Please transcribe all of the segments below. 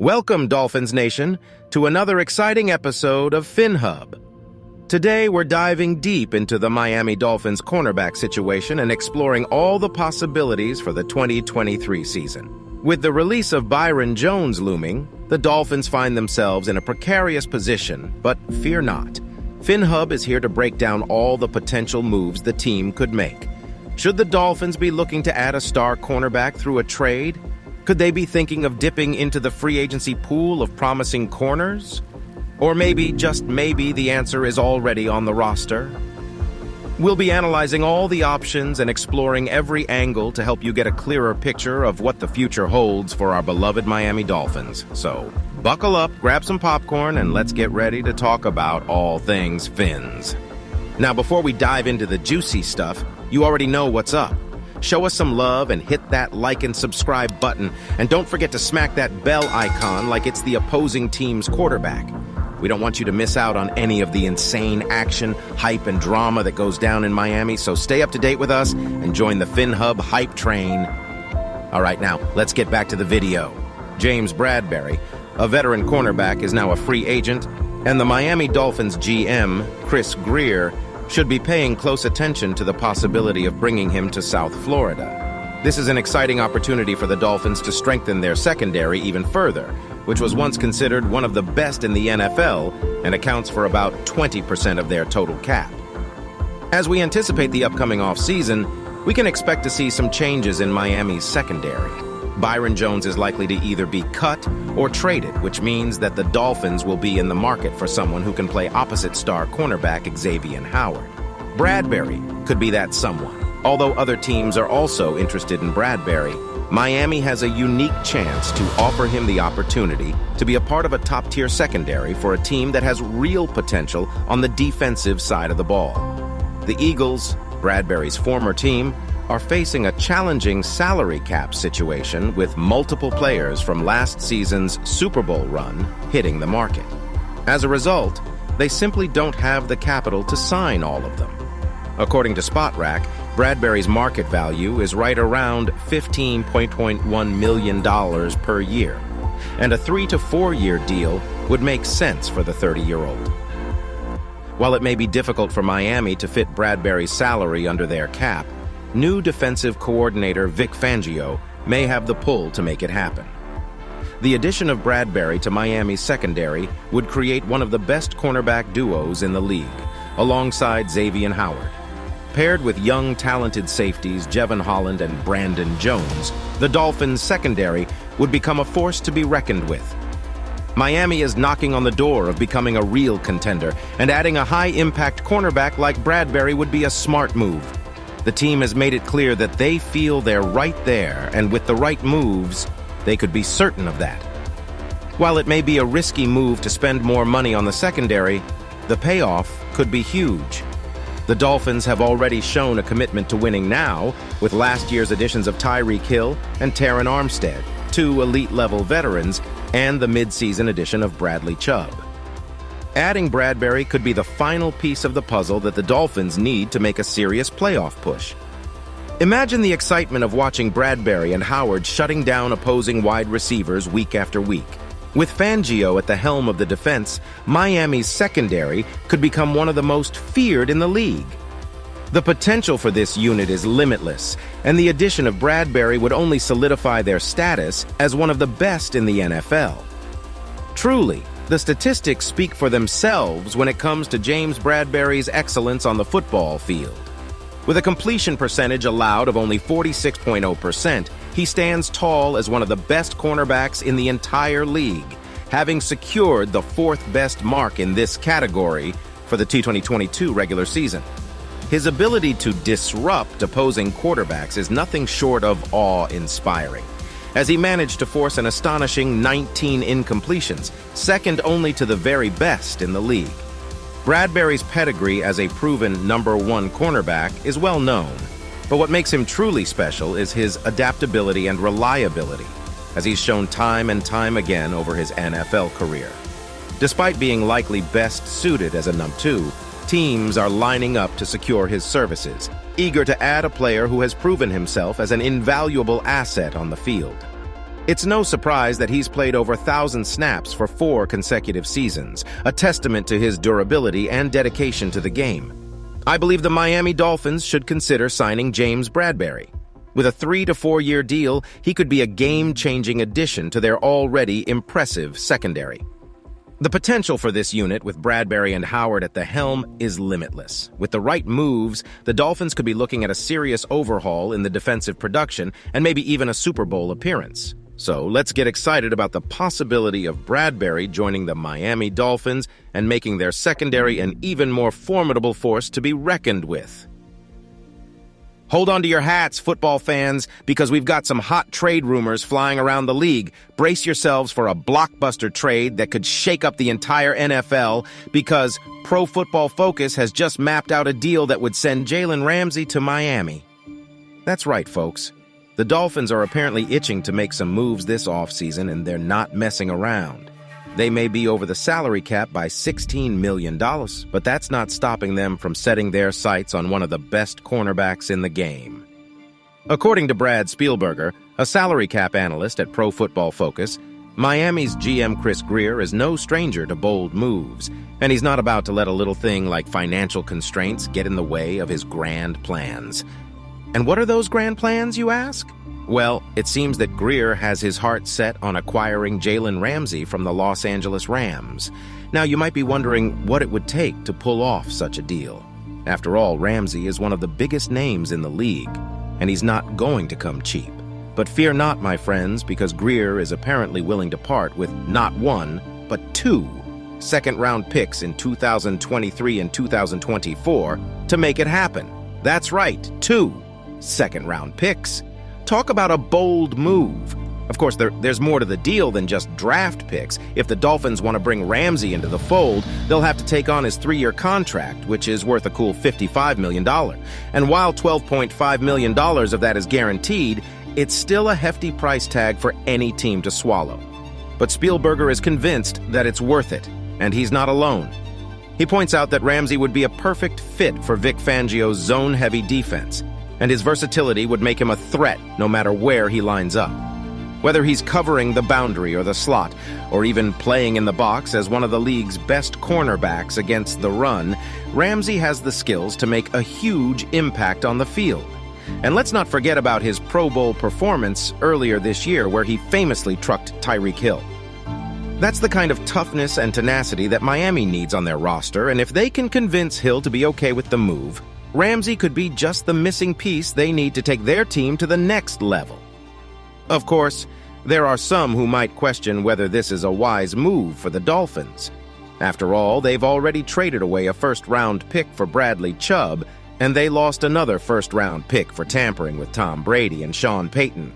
Welcome, Dolphins Nation, to another exciting episode of Phinhub. Today, we're diving deep into the Miami Dolphins cornerback situation and exploring all the possibilities for the 2023 season. With the release of Byron Jones looming, the Dolphins find themselves in a precarious position, but fear not. Phinhub is here to break down all the potential moves the team could make. Should the Dolphins be looking to add a star cornerback through a trade? Could they be thinking of dipping into the free agency pool of promising corners? Or maybe, just maybe, the answer is already on the roster? We'll be analyzing all the options and exploring every angle to help you get a clearer picture of what the future holds for our beloved Miami Dolphins. So, buckle up, grab some popcorn, and let's get ready to talk about all things Fins. Now, before we dive into the juicy stuff, you already know what's up. Show us some love and hit that like and subscribe button. And don't forget to smack that bell icon like it's the opposing team's quarterback. We don't want you to miss out on any of the insane action, hype, and drama that goes down in Miami, so stay up to date with us and join the Phinhub hype train. All right, now, let's get back to the video. James Bradbury, a veteran cornerback, is now a free agent, and the Miami Dolphins GM, Chris Grier, should be paying close attention to the possibility of bringing him to South Florida. This is an exciting opportunity for the Dolphins to strengthen their secondary even further, which was once considered one of the best in the NFL and accounts for about 20% of their total cap. As we anticipate the upcoming offseason, we can expect to see some changes in Miami's secondary. Byron Jones is likely to either be cut or traded, which means that the Dolphins will be in the market for someone who can play opposite star cornerback Xavier Howard. Bradbury could be that someone. Although other teams are also interested in Bradbury, Miami has a unique chance to offer him the opportunity to be a part of a top-tier secondary for a team that has real potential on the defensive side of the ball. The Eagles, Bradbury's former team, are facing a challenging salary cap situation with multiple players from last season's Super Bowl run hitting the market. As a result, they simply don't have the capital to sign all of them. According to SpotRack, Bradbury's market value is right around $15.1 million per year, and a 3 to 4 year deal would make sense for the 30-year-old. While it may be difficult for Miami to fit Bradbury's salary under their cap, new defensive coordinator Vic Fangio may have the pull to make it happen. The addition of Bradbury to Miami's secondary would create one of the best cornerback duos in the league, alongside Xavier Howard. Paired with young, talented safeties Jevon Holland and Brandon Jones, the Dolphins' secondary would become a force to be reckoned with. Miami is knocking on the door of becoming a real contender, and adding a high-impact cornerback like Bradbury would be a smart move. The team has made it clear that they feel they're right there, and with the right moves, they could be certain of that. While it may be a risky move to spend more money on the secondary, the payoff could be huge. The Dolphins have already shown a commitment to winning now, with last year's additions of Tyreek Hill and Terron Armstead, two elite-level veterans, and the mid-season addition of Bradley Chubb. Adding Bradbury could be the final piece of the puzzle that the Dolphins need to make a serious playoff push. Imagine the excitement of watching Bradbury and Howard shutting down opposing wide receivers week after week. With Fangio at the helm of the defense, Miami's secondary could become one of the most feared in the league. The potential for this unit is limitless, and the addition of Bradbury would only solidify their status as one of the best in the NFL. Truly, the statistics speak for themselves when it comes to James Bradbury's excellence on the football field. With a completion percentage allowed of only 46.0%, he stands tall as one of the best cornerbacks in the entire league, having secured the fourth-best mark in this category for the 2022 regular season. His ability to disrupt opposing quarterbacks is nothing short of awe-inspiring, as he managed to force an astonishing 19 incompletions, second only to the very best in the league. Bradbury's pedigree as a proven number one cornerback is well known, but what makes him truly special is his adaptability and reliability, as he's shown time and time again over his NFL career. Despite being likely best suited as a number two, teams are lining up to secure his services, eager to add a player who has proven himself as an invaluable asset on the field. It's no surprise that he's played over 1,000 snaps for 4 consecutive seasons, a testament to his durability and dedication to the game. I believe the Miami Dolphins should consider signing James Bradbury. With a 3 to 4 year deal, he could be a game-changing addition to their already impressive secondary. The potential for this unit, with Bradbury and Howard at the helm, is limitless. With the right moves, the Dolphins could be looking at a serious overhaul in the defensive production and maybe even a Super Bowl appearance. So let's get excited about the possibility of Bradbury joining the Miami Dolphins and making their secondary an even more formidable force to be reckoned with. Hold on to your hats, football fans, because we've got some hot trade rumors flying around the league. Brace yourselves for a blockbuster trade that could shake up the entire NFL, because Pro Football Focus has just mapped out a deal that would send Jalen Ramsey to Miami. That's right, folks. The Dolphins are apparently itching to make some moves this offseason, and they're not messing around. They may be over the salary cap by $16 million, but that's not stopping them from setting their sights on one of the best cornerbacks in the game. According to Brad Spielberger, a salary cap analyst at Pro Football Focus, Miami's GM Chris Grier is no stranger to bold moves, and he's not about to let a little thing like financial constraints get in the way of his grand plans. And what are those grand plans, you ask? Well, it seems that Grier has his heart set on acquiring Jalen Ramsey from the Los Angeles Rams. Now, you might be wondering what it would take to pull off such a deal. After all, Ramsey is one of the biggest names in the league, and he's not going to come cheap. But fear not, my friends, because Grier is apparently willing to part with not 1, but 2 second-round picks in 2023 and 2024 to make it happen. That's right, 2 second-round picks. Talk about a bold move. Of course, there's more to the deal than just draft picks. If the Dolphins want to bring Ramsey into the fold, they'll have to take on his 3-year contract, which is worth a cool $55 million. And while $12.5 million of that is guaranteed, it's still a hefty price tag for any team to swallow. But Spielberger is convinced that it's worth it, and he's not alone. He points out that Ramsey would be a perfect fit for Vic Fangio's zone-heavy defense, and his versatility would make him a threat no matter where he lines up. Whether he's covering the boundary or the slot, or even playing in the box as one of the league's best cornerbacks against the run, Ramsey has the skills to make a huge impact on the field. And let's not forget about his Pro Bowl performance earlier this year, where he famously trucked Tyreek Hill. That's the kind of toughness and tenacity that Miami needs on their roster, and if they can convince Hill to be okay with the move, Ramsey could be just the missing piece they need to take their team to the next level. Of course, there are some who might question whether this is a wise move for the Dolphins. After all, they've already traded away a first-round pick for Bradley Chubb, and they lost another first-round pick for tampering with Tom Brady and Sean Payton.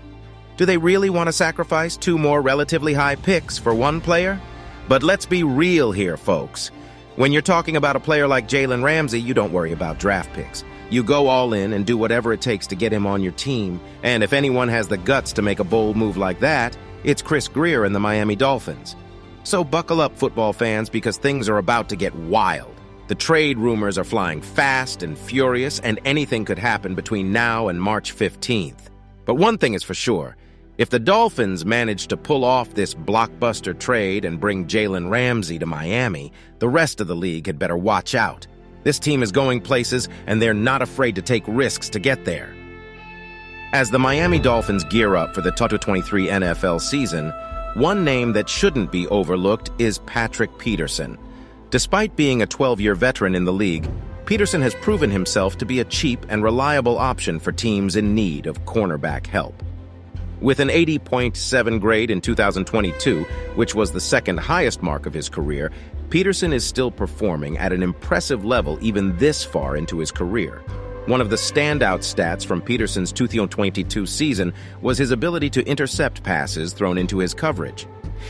Do they really want to sacrifice 2 more relatively high picks for one player? But let's be real here, folks. When you're talking about a player like Jalen Ramsey, you don't worry about draft picks. You go all in and do whatever it takes to get him on your team. And if anyone has the guts to make a bold move like that, it's Chris Grier and the Miami Dolphins. So buckle up, football fans, because things are about to get wild. The trade rumors are flying fast and furious, and anything could happen between now and March 15th. But one thing is for sure. If the Dolphins manage to pull off this blockbuster trade and bring Jalen Ramsey to Miami, the rest of the league had better watch out. This team is going places, and they're not afraid to take risks to get there. As the Miami Dolphins gear up for the 2023 NFL season, one name that shouldn't be overlooked is Patrick Peterson. Despite being a 12-year veteran in the league, Peterson has proven himself to be a cheap and reliable option for teams in need of cornerback help. With an 80.7 grade in 2022, which was the second highest mark of his career, Peterson is still performing at an impressive level even this far into his career. One of the standout stats from Peterson's 2022 season was his ability to intercept passes thrown into his coverage.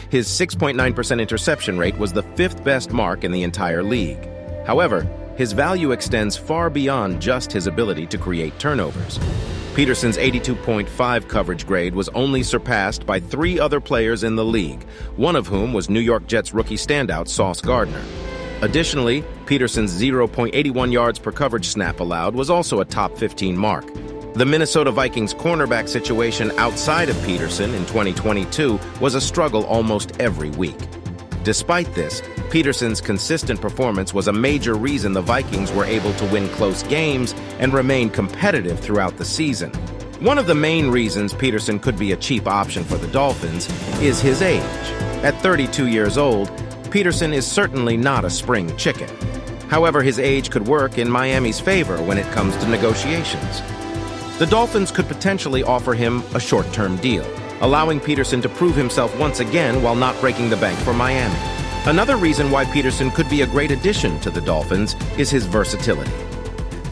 His 6.9% interception rate was the 5th best mark in the entire league. However, his value extends far beyond just his ability to create turnovers. Peterson's 82.5 coverage grade was only surpassed by 3 other players in the league, one of whom was New York Jets rookie standout Sauce Gardner. Additionally, Peterson's 0.81 yards per coverage snap allowed was also a top 15 mark. The Minnesota Vikings cornerback situation outside of Peterson in 2022 was a struggle almost every week. Despite this, Peterson's consistent performance was a major reason the Vikings were able to win close games and remain competitive throughout the season. One of the main reasons Peterson could be a cheap option for the Dolphins is his age. At 32 years old, Peterson is certainly not a spring chicken. However, his age could work in Miami's favor when it comes to negotiations. The Dolphins could potentially offer him a short-term deal, allowing Peterson to prove himself once again while not breaking the bank for Miami. Another reason why Peterson could be a great addition to the Dolphins is his versatility.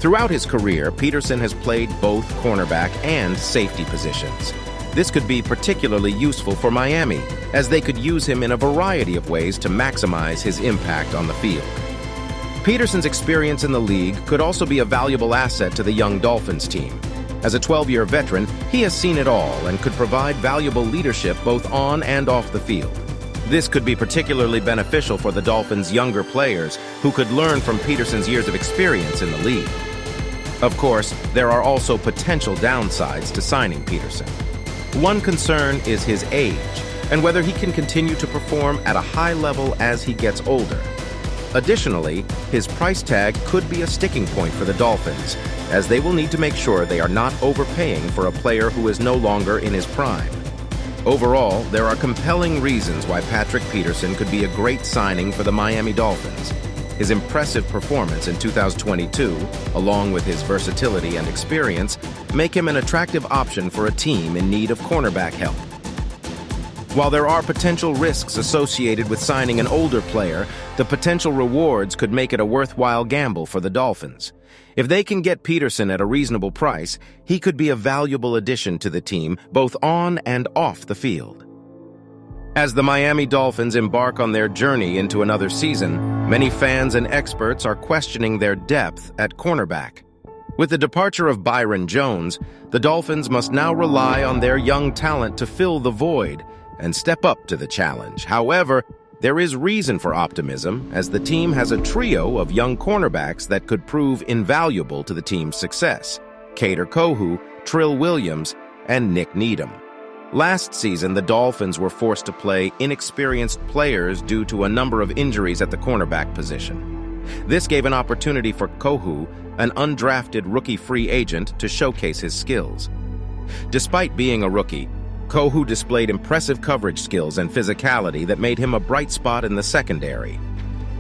Throughout his career, Peterson has played both cornerback and safety positions. This could be particularly useful for Miami, as they could use him in a variety of ways to maximize his impact on the field. Peterson's experience in the league could also be a valuable asset to the young Dolphins team. As a 12-year veteran, he has seen it all and could provide valuable leadership both on and off the field. This could be particularly beneficial for the Dolphins' younger players who could learn from Peterson's years of experience in the league. Of course, there are also potential downsides to signing Peterson. One concern is his age and whether he can continue to perform at a high level as he gets older. Additionally, his price tag could be a sticking point for the Dolphins, as they will need to make sure they are not overpaying for a player who is no longer in his prime. Overall, there are compelling reasons why Patrick Peterson could be a great signing for the Miami Dolphins. His impressive performance in 2022, along with his versatility and experience, make him an attractive option for a team in need of cornerback help. While there are potential risks associated with signing an older player, the potential rewards could make it a worthwhile gamble for the Dolphins. If they can get Peterson at a reasonable price, he could be a valuable addition to the team, both on and off the field. As the Miami Dolphins embark on their journey into another season, many fans and experts are questioning their depth at cornerback. With the departure of Byron Jones, the Dolphins must now rely on their young talent to fill the void and step up to the challenge. However, there is reason for optimism, as the team has a trio of young cornerbacks that could prove invaluable to the team's success: Kader Kohou, Trill Williams, and Nick Needham. Last season, the Dolphins were forced to play inexperienced players due to a number of injuries at the cornerback position. This gave an opportunity for Kohou, an undrafted rookie free agent, to showcase his skills. Despite being a rookie, Kohou displayed impressive coverage skills and physicality that made him a bright spot in the secondary.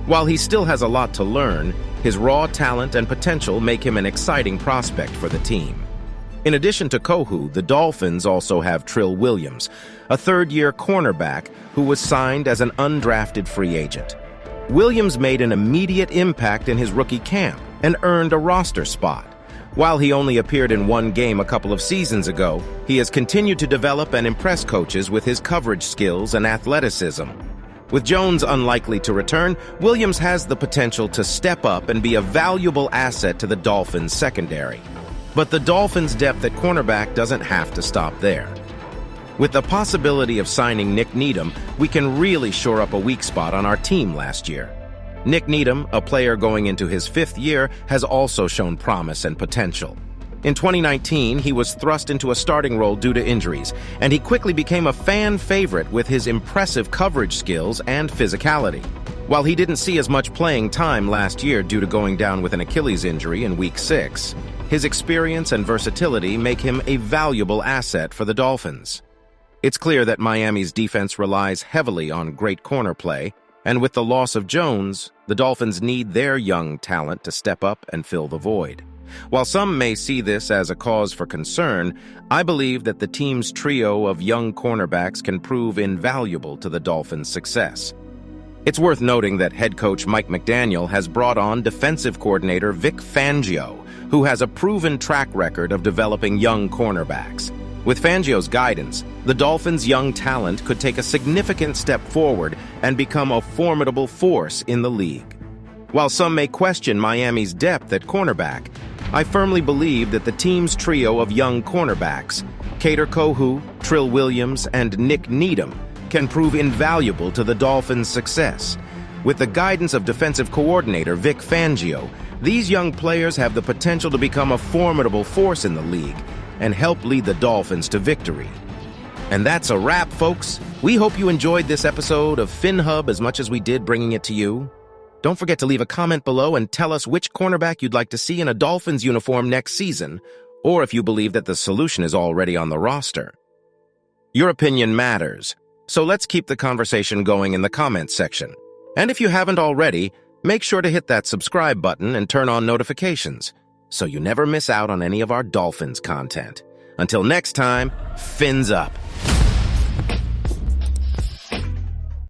While he still has a lot to learn, his raw talent and potential make him an exciting prospect for the team. In addition to Kohou, the Dolphins also have Trill Williams, a third-year cornerback who was signed as an undrafted free agent. Williams made an immediate impact in his rookie camp and earned a roster spot. While he only appeared in one game a couple of seasons ago, he has continued to develop and impress coaches with his coverage skills and athleticism. With Jones unlikely to return, Williams has the potential to step up and be a valuable asset to the Dolphins' secondary. But the Dolphins' depth at cornerback doesn't have to stop there. With the possibility of signing Nick Needham, we can really shore up a weak spot on our team last year. Nick Needham, a player going into his 5th year, has also shown promise and potential. In 2019, he was thrust into a starting role due to injuries, and he quickly became a fan favorite with his impressive coverage skills and physicality. While he didn't see as much playing time last year due to going down with an Achilles injury in Week 6, his experience and versatility make him a valuable asset for the Dolphins. It's clear that Miami's defense relies heavily on great corner play, and with the loss of Jones, the Dolphins need their young talent to step up and fill the void. While some may see this as a cause for concern, I believe that the team's trio of young cornerbacks can prove invaluable to the Dolphins' success. It's worth noting that head coach Mike McDaniel has brought on defensive coordinator Vic Fangio, who has a proven track record of developing young cornerbacks. With Fangio's guidance, the Dolphins' young talent could take a significant step forward and become a formidable force in the league. While some may question Miami's depth at cornerback, I firmly believe that the team's trio of young cornerbacks, Kader Kohou, Trill Williams, and Nick Needham, can prove invaluable to the Dolphins' success. With the guidance of defensive coordinator Vic Fangio, These young players have the potential to become a formidable force in the league and help lead the Dolphins to victory. And that's a wrap, folks. We hope you enjoyed this episode of Phinhub as much as we did bringing it to you. Don't forget to leave a comment below and tell us which cornerback you'd like to see in a Dolphins uniform next season, or if you believe that the solution is already on the roster. Your opinion matters, so let's keep the conversation going in the comments section. And if you haven't already, make sure to hit that subscribe button and turn on notifications, so you never miss out on any of our Dolphins content. Until next time, fins up.